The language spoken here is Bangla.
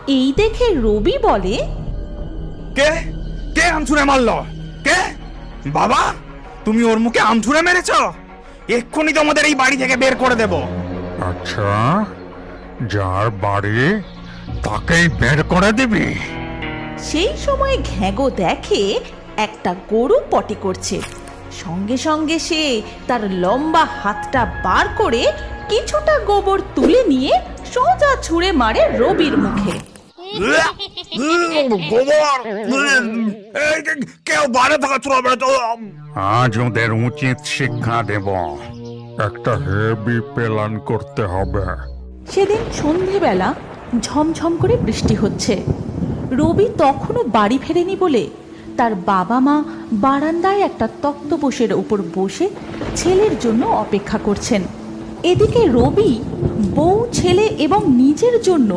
এই দেখে রবি বলে, কে কে আম ছুঁড়ে মারলো? কে? বাবা, তুমি ওর মুখে আম ছুঁড়ে মেরেছ? এক্ষুনি তোমাদের এই বাড়ি থেকে বের করে দেব। আচ্ছা, যার বাড়ি তাকেই বের করে দিবি? সেই সময় ঘ্যাগো দেখে একটা গরু পটি করছে। সঙ্গে সঙ্গে সে তার লম্বা হাতটা বার করে কিছুটা গোবর তুলে নিয়ে সোজা ছুঁড়ে মারে রবির মুখে। গোবর! কেউ বাড়ি থেকে ছুড়াবে তো? আজ ওদের উচিত শিক্ষা দেব। একটা হেভি প্ল্যান করতে হবে। সেদিন সন্ধেবেলা ঝমঝম করে বৃষ্টি হচ্ছে। রবি তখনও বাড়ি ফেরেনি বলে তার বাবা মা বারান্দায় একটা তক্তপোষের উপর বসে ছেলের জন্য অপেক্ষা করছেন। এদিকে রবি বউ, ছেলে এবং নিজের জন্য